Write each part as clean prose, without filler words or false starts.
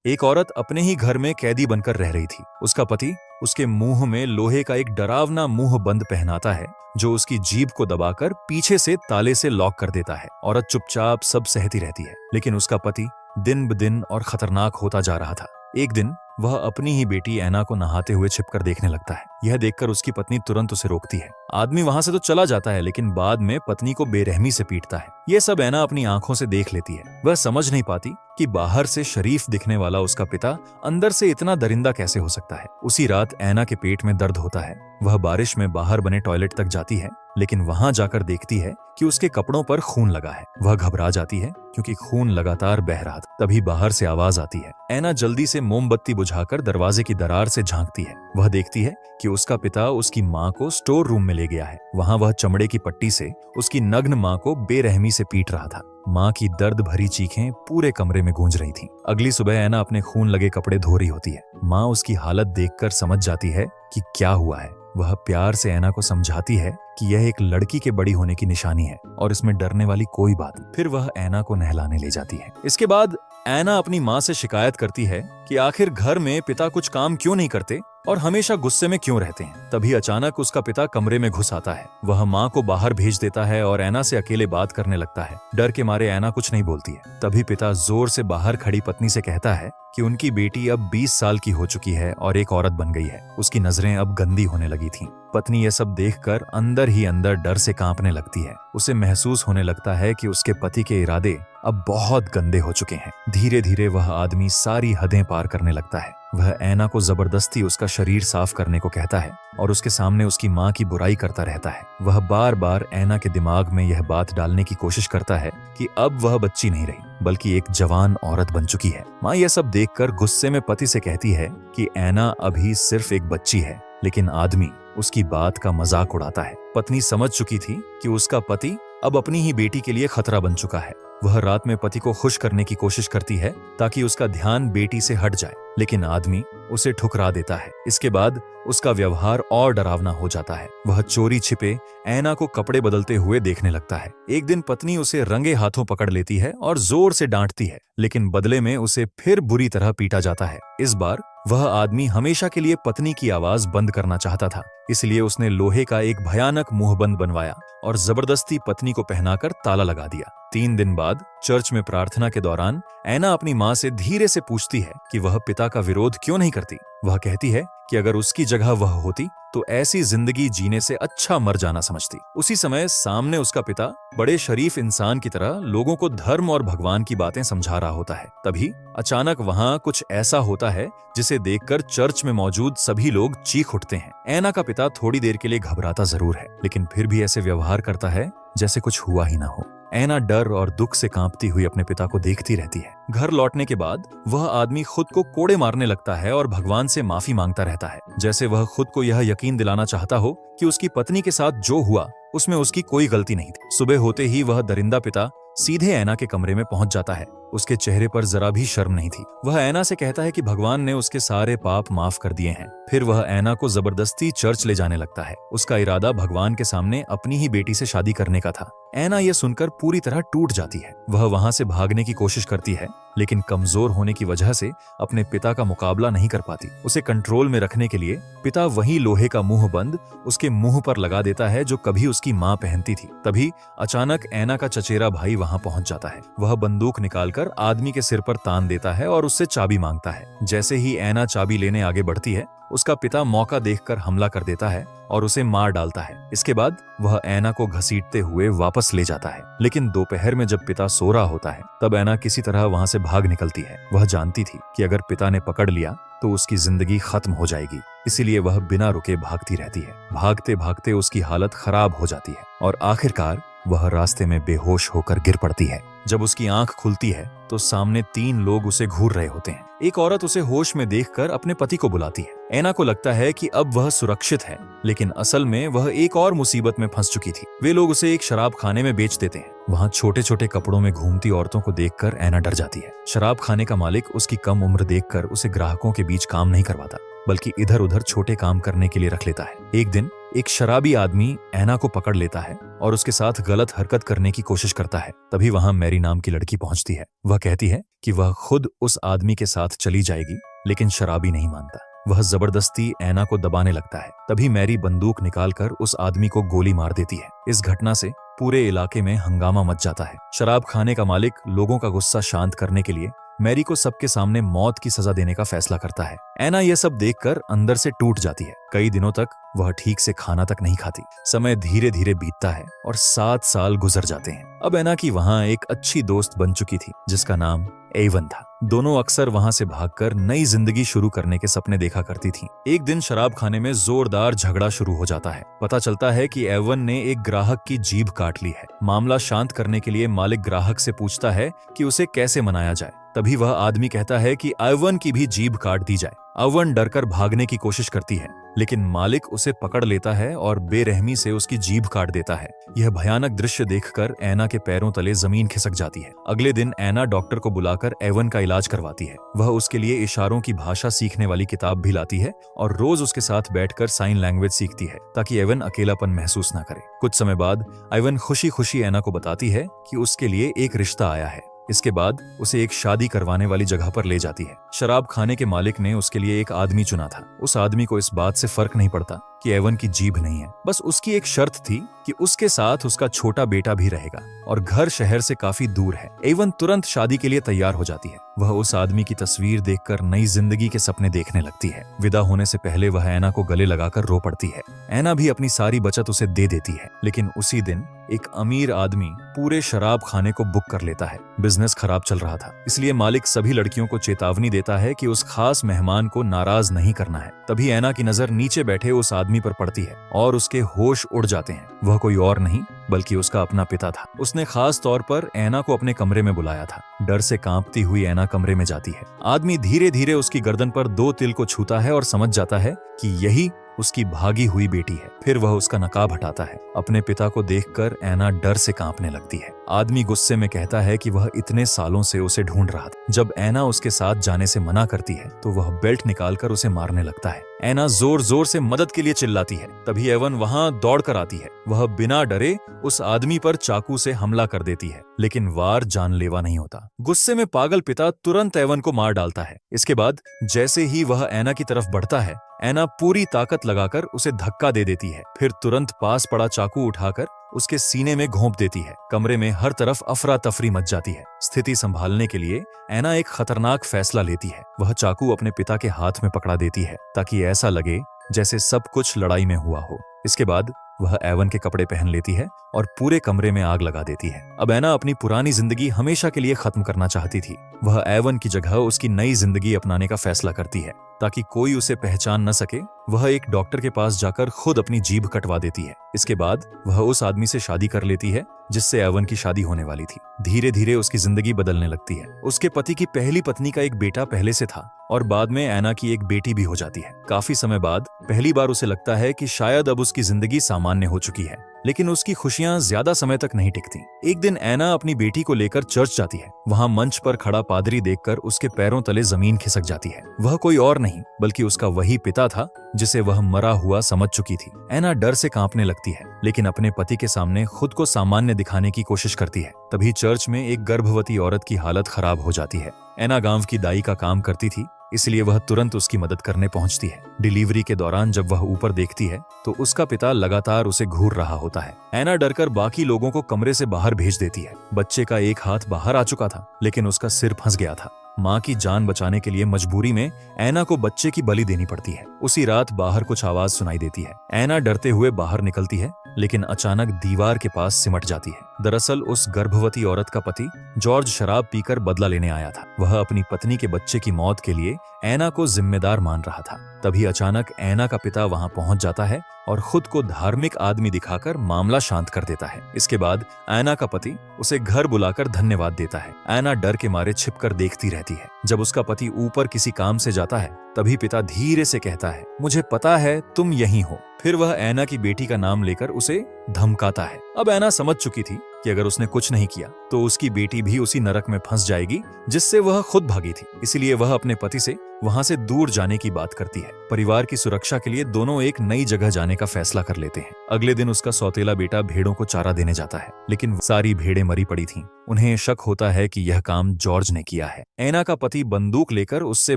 एक औरत अपने ही घर में कैदी बनकर रह रही थी। उसका पति उसके मुंह में लोहे का एक डरावना मुंह बंद पहनाता है जो उसकी जीभ को दबाकर पीछे से ताले से लॉक कर देता है। औरत चुपचाप सब सहती रहती है, लेकिन उसका पति दिन ब दिन और खतरनाक होता जा रहा था। एक दिन वह अपनी ही बेटी ऐना को नहाते हुए छिपकर देखने लगता है। यह देखकर उसकी पत्नी तुरंत उसे रोकती है। आदमी वहां से तो चला जाता है, लेकिन बाद में पत्नी को बेरहमी से पीटता है। यह सब ऐना अपनी आंखों से देख लेती है। वह समझ नहीं पाती कि बाहर से शरीफ दिखने वाला उसका पिता अंदर से इतना दरिंदा कैसे हो सकता है। उसी रात ऐना के पेट में दर्द होता है। वह बारिश में बाहर बने टॉयलेट तक जाती है, लेकिन वहां जाकर देखती है कि उसके कपड़ों पर खून लगा है। वह घबरा जाती है क्योंकि खून लगातार बह रहा था। तभी बाहर से आवाज आती है। ऐना जल्दी से मोमबत्ती बुझाकर दरवाजे की दरार से झांकती है। वह देखती है कि उसका पिता उसकी माँ को स्टोर रूम में ले गया है। वहां वह चमड़े की पट्टी से उसकी नग्न माँ को बेरहमी से पीट रहा था। माँ की दर्द भरी चीखें पूरे कमरे में गूंज रही थीं। अगली सुबह ऐना अपने खून लगे कपड़े धो रही होती है। माँ उसकी हालत देखकर समझ जाती है कि क्या हुआ है। वह प्यार से ऐना को समझाती है कि यह एक लड़की के बड़ी होने की निशानी है और इसमें डरने वाली कोई बात नहीं। फिर वह ऐना को नहलाने ले जाती है। इसके बाद ऐना अपनी माँ से शिकायत करती है कि आखिर घर में पिता कुछ काम क्यों नहीं करते और हमेशा गुस्से में क्यों रहते हैं। तभी अचानक उसका पिता कमरे में घुस आता है। वह माँ को बाहर भेज देता है और ऐना से अकेले बात करने लगता है। डर के मारे ऐना कुछ नहीं बोलती है। तभी पिता जोर से बाहर खड़ी पत्नी से कहता है कि उनकी बेटी अब 20 साल की हो चुकी है और एक औरत बन गई है। उसकी नजरें अब गंदी होने लगी थीं। पत्नी यह सब देखकर अंदर ही अंदर डर से कांपने लगती है। उसे महसूस होने लगता है कि उसके पति के इरादे अब बहुत गंदे हो चुके हैं। धीरे धीरे वह आदमी सारी हदें पार करने लगता है। वह ऐना को जबरदस्ती उसका शरीर साफ करने को कहता है और उसके सामने उसकी माँ की बुराई करता रहता है। वह बार बार ऐना के दिमाग में यह बात डालने की कोशिश करता है कि अब वह बच्ची नहीं रही बल्कि एक जवान औरत बन चुकी है। माँ यह सब देखकर गुस्से में पति से कहती है कि ऐना अभी सिर्फ एक बच्ची है, लेकिन आदमी उसकी बात का मजाक उड़ाता है। पत्नी समझ चुकी थी कि उसका पति अब अपनी ही बेटी के लिए खतरा बन चुका है। वह रात में पति को खुश करने की कोशिश करती है ताकि उसका ध्यान बेटी से हट जाए, लेकिन आदमी उसे ठुकरा देता है। इसके बाद उसका व्यवहार और डरावना हो जाता है। वह चोरी छिपे ऐना को कपड़े बदलते हुए देखने लगता है। एक दिन पत्नी उसे रंगे हाथों पकड़ लेती है और जोर से डांटती है, लेकिन बदले में उसे फिर बुरी तरह पीटा जाता है। इस बार वह आदमी हमेशा के लिए पत्नी की आवाज बंद करना चाहता था, इसलिए उसने लोहे का एक भयानक मुंहबंद बनवाया और जबरदस्ती पत्नी को पहनाकर ताला लगा दिया। 3 दिन बाद चर्च में प्रार्थना के दौरान ऐना अपनी माँ से धीरे से पूछती है कि वह पिता का विरोध क्यों नहीं करती। वह कहती है कि अगर उसकी जगह वह होती तो ऐसी जिंदगी जीने से अच्छा मर जाना समझती। उसी समय सामने उसका पिता बड़े शरीफ इंसान की तरह लोगों को धर्म और भगवान की बातें समझा रहा होता है। तभी अचानक वहां कुछ ऐसा होता है जिसे देखकर चर्च में मौजूद सभी लोग चीख उठते हैं। ऐना का पिता थोड़ी देर के लिए घबराता जरूर है, लेकिन फिर भी ऐसे व्यवहार करता है जैसे कुछ हुआ ही ना हो। ऐना डर और दुख से कांपती हुई अपने पिता को देखती रहती है। घर लौटने के बाद वह आदमी खुद को कोड़े मारने लगता है और भगवान से माफी मांगता रहता है, जैसे वह खुद को यह यकीन दिलाना चाहता हो कि उसकी पत्नी के साथ जो हुआ उसमें उसकी कोई गलती नहीं थी। सुबह होते ही वह दरिंदा पिता सीधे ऐना के कमरे में पहुंच जाता है। उसके चेहरे पर जरा भी शर्म नहीं थी। वह ऐना से कहता है कि भगवान ने उसके सारे पाप माफ कर दिए हैं। फिर वह ऐना को जबरदस्ती चर्च ले जाने लगता है। उसका इरादा भगवान के सामने अपनी ही बेटी से शादी करने का था। ऐना यह सुनकर पूरी तरह टूट जाती है। वह वहां से भागने की कोशिश करती है, लेकिन कमजोर होने की वजह से अपने पिता का मुकाबला नहीं कर पाती। उसे कंट्रोल में रखने के लिए पिता वही लोहे का मुंह बंद उसके मुंह पर लगा देता है जो कभी उसकी माँ पहनती थी। तभी अचानक ऐना का चचेरा भाई वहां पहुंच जाता है। वह बंदूक निकालकर आदमी के सिर पर तान देता है और उससे चाबी मांगता है। जैसे ही ऐना चाबी लेने आगे बढ़ती है, उसका पिता मौका देखकर हमला कर देता है और उसे मार डालता है। इसके बाद वह ऐना को घसीटते हुए वापस ले जाता है, लेकिन दोपहर में जब पिता सो रहा होता है तब ऐना किसी तरह वहां से भाग निकलती है। वह जानती थी कि अगर पिता ने पकड़ लिया तो उसकी जिंदगी खत्म हो जाएगी, इसीलिए वह बिना रुके भागती रहती है। भागते भागते उसकी हालत खराब हो जाती है और आखिरकार वह रास्ते में बेहोश होकर गिर पड़ती है। जब उसकी आंख खुलती है तो सामने 3 लोग उसे घूर रहे होते हैं। एक औरत उसे होश में देखकर अपने पति को बुलाती है। ऐना को लगता है कि अब वह सुरक्षित है, लेकिन असल में वह एक और मुसीबत में फंस चुकी थी। वे लोग उसे एक शराब खाने में बेच देते हैं। वहां छोटे छोटे कपड़ों में घूमती औरतों को देखकर ऐना डर जाती है। शराब खाने का मालिक उसकी कम उम्र देखकर उसे ग्राहकों के बीच काम नहीं करवाता, बल्कि इधर उधर छोटे काम करने के लिए रख लेता है। एक दिन एक शराबी आदमी ऐना को पकड़ लेता है और उसके साथ गलत हरकत करने की कोशिश करता है। तभी वहां मैरी नाम की लड़की पहुंचती है। वह कहती है कि वह खुद उस आदमी के साथ चली जाएगी, लेकिन शराबी नहीं मानता। वह जबरदस्ती ऐना को दबाने लगता है। तभी मैरी बंदूक निकालकर उस आदमी को गोली मार देती है। इस घटना से पूरे इलाके में हंगामा मच जाता है। शराब खाने का मालिक लोगों का गुस्सा शांत करने के लिए मैरी को सबके सामने मौत की सजा देने का फैसला करता है। ऐना यह सब देखकर अंदर से टूट जाती है। कई दिनों तक वह ठीक से खाना तक नहीं खाती। समय धीरे धीरे बीतता है और 7 साल गुजर जाते हैं। अब ऐना की वहां एक अच्छी दोस्त बन चुकी थी जिसका नाम एवन था। दोनों अक्सर वहां से भागकर नई जिंदगी शुरू करने के सपने देखा करती थीं। एक दिन शराब खाने में जोरदार झगड़ा शुरू हो जाता है। पता चलता है कि एवन ने एक ग्राहक की जीभ काट ली है। मामला शांत करने के लिए मालिक ग्राहक से पूछता है कि उसे कैसे मनाया जाए। तभी वह आदमी कहता है कि एवन की भी जीभ काट दी जाए। एवन डरकर भागने की कोशिश करती है, लेकिन मालिक उसे पकड़ लेता है और बेरहमी से उसकी जीभ काट देता है। यह भयानक दृश्य देखकर ऐना के पैरों तले जमीन खिसक जाती है। अगले दिन ऐना डॉक्टर को बुलाकर एवन का इलाज करवाती है। वह उसके लिए इशारों की भाषा सीखने वाली किताब भी लाती है और रोज उसके साथ बैठकर साइन लैंग्वेज सीखती है ताकि एवन अकेलापन महसूस न करे। कुछ समय बाद एवन खुशी खुशी ऐना को बताती है कि उसके लिए एक रिश्ता आया है। इसके बाद उसे एक शादी करवाने वाली जगह पर ले जाती है। शराब खाने के मालिक ने उसके लिए एक आदमी चुना था। उस आदमी को इस बात से फर्क नहीं पड़ता कि एवन की जीभ नहीं है। बस उसकी एक शर्त थी कि उसके साथ उसका छोटा बेटा भी रहेगा और घर शहर से काफी दूर है। एवन तुरंत शादी के लिए तैयार हो जाती है। वह उस आदमी की तस्वीर देखकर नई जिंदगी के सपने देखने लगती है। विदा होने से पहले वह ऐना को गले लगाकर रो पड़ती है। ऐना भी अपनी सारी बचत उसे दे देती है। लेकिन उसी दिन एक अमीर आदमी पूरे शराब खाने को बुक कर लेता है। बिजनेस खराब चल रहा था, इसलिए मालिक सभी लड़कियों को चेतावनी देता है कि उस खास मेहमान को नाराज नहीं करना है। तभी ऐना की नजर नीचे बैठे उस आदमी पर पड़ती है और उसके होश उड़ जाते हैं। वह कोई और नहीं बल्कि उसका अपना पिता था। उसने खास तौर पर ऐना को अपने कमरे में बुलाया था। डर से कांपती हुई ऐना कमरे में जाती है। आदमी धीरे धीरे उसकी गर्दन पर 2 तिल को छूता है और समझ जाता है कि यही उसकी भागी हुई बेटी है। फिर वह उसका नकाब हटाता है। अपने पिता को देखकर ऐना डर से कांपने लगती है। आदमी गुस्से में कहता है कि वह इतने सालों से उसे ढूंढ रहा था। जब ऐना उसके साथ जाने से मना करती है तो वह बेल्ट निकालकर उसे मारने लगता है। ऐना जोर जोर से मदद के लिए चिल्लाती है। तभी एवन वहां दौड़कर आती है। वह बिना डरे उस आदमी पर चाकू से हमला कर देती है, लेकिन वार जानलेवा नहीं होता। गुस्से में पागल पिता तुरंत एवन को मार डालता है। इसके बाद जैसे ही वह ऐना की तरफ बढ़ता है, ऐना पूरी ताकत लगाकर उसे धक्का दे देती है। फिर तुरंत पास पड़ा चाकू उठाकर उसके सीने में घोंप देती है। कमरे में हर तरफ अफरा तफरी मच जाती है। स्थिति संभालने के लिए ऐना एक खतरनाक फैसला लेती है। वह चाकू अपने पिता के हाथ में पकड़ा देती है ताकि ऐसा लगे जैसे सब कुछ लड़ाई में हुआ हो। इसके बाद वह एवन के कपड़े पहन लेती है और पूरे कमरे में आग लगा देती है। अब ऐना अपनी पुरानी जिंदगी हमेशा के लिए खत्म करना चाहती थी। वह एवन की जगह उसकी नई जिंदगी अपनाने का फैसला करती है ताकि कोई उसे पहचान न सके। वह एक डॉक्टर के पास जाकर खुद अपनी जीभ कटवा देती है। इसके बाद वह उस आदमी से शादी कर लेती है जिससे एवन की शादी होने वाली थी। धीरे धीरे उसकी जिंदगी बदलने लगती है। उसके पति की पहली पत्नी का एक बेटा पहले से था और बाद में ऐना की एक बेटी भी हो जाती है। काफी समय बाद पहली बार उसे लगता है कि शायद अब उसकी जिंदगी सामान्य हो चुकी है, लेकिन उसकी खुशियां ज्यादा समय तक नहीं टिकती। एक दिन ऐना अपनी बेटी को लेकर चर्च जाती है। वहां मंच पर खड़ा पादरी देखकर उसके पैरों तले जमीन खिसक जाती है। वह कोई और नहीं बल्कि उसका वही पिता था जिसे वह मरा हुआ समझ चुकी थी। ऐना डर से कांपने लगती है, लेकिन अपने पति के सामने खुद को सामान्य दिखाने की कोशिश करती है। तभी चर्च में एक गर्भवती औरत की हालत खराब हो जाती है। ऐना गांव की दाई का काम करती थी, इसलिए वह तुरंत उसकी मदद करने पहुंचती है। डिलीवरी के दौरान जब वह ऊपर देखती है तो उसका पिता लगातार उसे घूर रहा होता है। ऐना डरकर बाकी लोगों को कमरे से बाहर भेज देती है। बच्चे का एक हाथ बाहर आ चुका था, लेकिन उसका सिर फंस गया था। मां की जान बचाने के लिए मजबूरी में ऐना को बच्चे की बलि देनी पड़ती है। उसी रात बाहर कुछ आवाज सुनाई देती है। ऐना डरते हुए बाहर निकलती है, लेकिन अचानक दीवार के पास सिमट जाती है। दरअसल उस गर्भवती औरत का पति जॉर्ज शराब पीकर बदला लेने आया था। वह अपनी पत्नी के बच्चे की मौत के लिए ऐना को जिम्मेदार मान रहा था। तभी अचानक ऐना का पिता वहां पहुंच जाता है और खुद को धार्मिक आदमी दिखाकर मामला शांत कर देता है। इसके बाद ऐना का पति उसे घर बुलाकर धन्यवाद देता है। ऐना डर के मारे छिपकर देखती रहती है। जब उसका पति ऊपर किसी काम से जाता है, तभी पिता धीरे से कहता है, मुझे पता है तुम यहीं हो। फिर वह ऐना की बेटी का नाम लेकर उसे धमकाता है। अब ऐना समझ चुकी थी कि अगर उसने कुछ नहीं किया तो उसकी बेटी भी उसी नरक में फंस जाएगी जिससे वह खुद भागी थी। इसलिए वह अपने पति से वहां से दूर जाने की बात करती है। परिवार की सुरक्षा के लिए दोनों एक नई जगह जाने का फैसला कर लेते हैं। अगले दिन उसका सौतेला बेटा भेड़ों को चारा देने जाता है, लेकिन सारी भेड़ें मरी पड़ी थीं। उन्हें शक होता है कि यह काम जॉर्ज ने किया है। एना का पति बंदूक लेकर उससे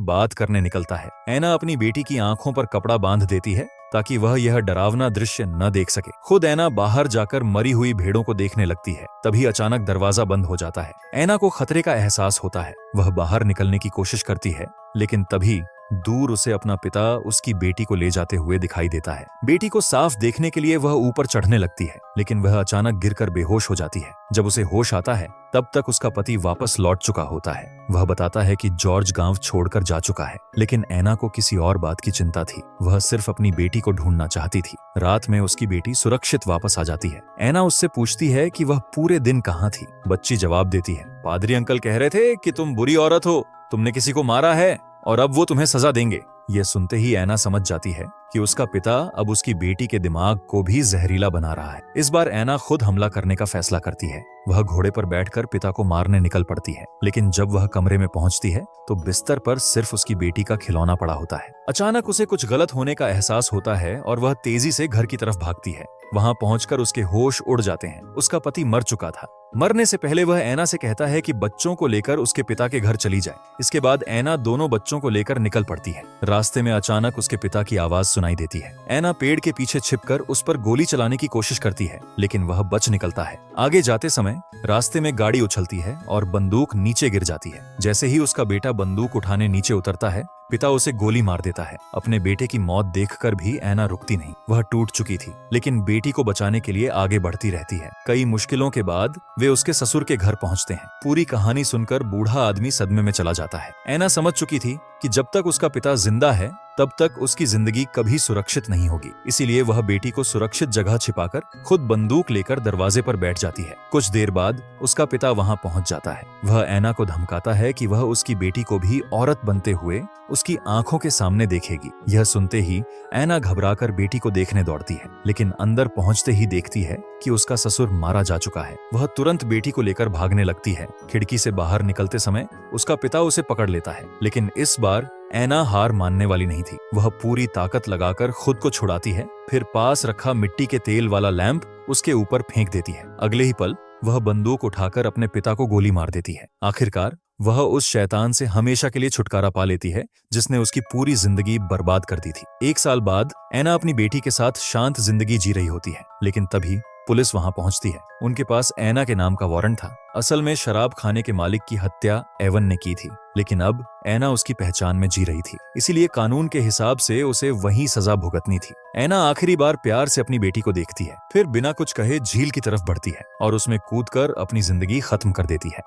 बात करने निकलता है। एना अपनी बेटी की आंखों पर कपड़ा बांध देती है ताकि वह यह डरावना दृश्य न देख सके। खुद एना बाहर जाकर मरी हुई भेड़ों को देखने लगती है। तभी अचानक दरवाजा बंद हो जाता है। एना को खतरे का एहसास होता है। वह बाहर निकलने की कोशिश करती है, लेकिन तभी दूर उसे अपना पिता उसकी बेटी को ले जाते हुए दिखाई देता है। बेटी को साफ देखने के लिए वह ऊपर चढ़ने लगती है, लेकिन वह अचानक गिरकर बेहोश हो जाती है। जब उसे होश आता है तब तक उसका पति वापस लौट चुका होता है। वह बताता है कि जॉर्ज गांव छोड़कर जा चुका है, लेकिन एना को किसी और बात की चिंता थी। वह सिर्फ अपनी बेटी को ढूंढना चाहती थी। रात में उसकी बेटी सुरक्षित वापस आ जाती है। एना उससे पूछती है कि वह पूरे दिन कहाँ थी। बच्ची जवाब देती है, पादरी अंकल कह रहे थे कि तुम बुरी औरत हो, तुमने किसी को मारा है और अब वो तुम्हें सजा देंगे। यह सुनते ही एना समझ जाती है कि उसका पिता अब उसकी बेटी के दिमाग को भी जहरीला बना रहा है। इस बार एना खुद हमला करने का फैसला करती है। वह घोड़े पर बैठकर पिता को मारने निकल पड़ती है, लेकिन जब वह कमरे में पहुंचती है तो बिस्तर पर सिर्फ उसकी बेटी का खिलौना पड़ा होता है। अचानक उसे कुछ गलत होने का एहसास होता है और वह तेजी से घर की तरफ भागती है। वहां पहुंचकर उसके होश उड़ जाते हैं। उसका पति मर चुका था। मरने से पहले वह एना से कहता है कि बच्चों को लेकर उसके पिता के घर चली जाए। इसके बाद एना दोनों बच्चों को लेकर निकल पड़ती है। रास्ते में अचानक उसके पिता की आवाज सुनाई देती है। एना पेड़ के पीछे छिपकर उस पर गोली चलाने की कोशिश करती है, लेकिन वह बच निकलता है। आगे जाते समय रास्ते में गाड़ी उछलती है और बंदूक नीचे गिर जाती है। जैसे ही उसका बेटा बंदूक उठाने नीचे उतरता है, पिता उसे गोली मार देता है। अपने बेटे की मौत देखकर भी एना रुकती नहीं। वह टूट चुकी थी, लेकिन बेटी को बचाने के लिए आगे बढ़ती रहती है। कई मुश्किलों के बाद वे उसके ससुर के घर पहुंचते हैं। पूरी कहानी सुनकर बूढ़ा आदमी सदमे में चला जाता है। एना समझ चुकी थी कि जब तक उसका पिता जिंदा है तब तक उसकी जिंदगी कभी सुरक्षित नहीं होगी। इसीलिए वह बेटी को सुरक्षित जगह छिपाकर खुद बंदूक लेकर दरवाजे पर बैठ जाती है। कुछ देर बाद उसका पिता वहां पहुंच जाता है। वह एना को धमकाता है कि वह उसकी बेटी को भी औरत बनते हुए उसकी आंखों के सामने देखेगी। यह सुनते ही एना घबराकर बेटी को देखने दौड़ती है, लेकिन अंदर पहुंचते ही देखती है कि उसका ससुर मारा जा चुका है। वह तुरंत बेटी को लेकर भागने लगती है। खिड़की से बाहर निकलते समय उसका पिता उसे पकड़ लेता है, लेकिन इस बार एना हार मानने वाली नहीं थी। वह पूरी ताकत लगाकर खुद को छुड़ाती है, फिर पास रखा मिट्टी के तेल वाला लैंप उसके ऊपर फेंक देती है। अगले ही पल वह बंदूक उठाकर अपने पिता को गोली मार देती है। आखिरकार वह उस शैतान से हमेशा के लिए छुटकारा पा लेती है जिसने उसकी पूरी जिंदगी बर्बाद कर दी थी। 1 साल बाद एना अपनी बेटी के साथ शांत जिंदगी जी रही होती है, लेकिन तभी पुलिस वहां पहुंचती है। उनके पास एना के नाम का वारंट था। असल में शराब खाने के मालिक की हत्या एवन ने की थी, लेकिन अब एना उसकी पहचान में जी रही थी, इसीलिए कानून के हिसाब से उसे वही सजा भुगतनी थी। एना आखिरी बार प्यार से अपनी बेटी को देखती है, फिर बिना कुछ कहे झील की तरफ बढ़ती है और उसमें कूदकर अपनी जिंदगी खत्म कर देती है।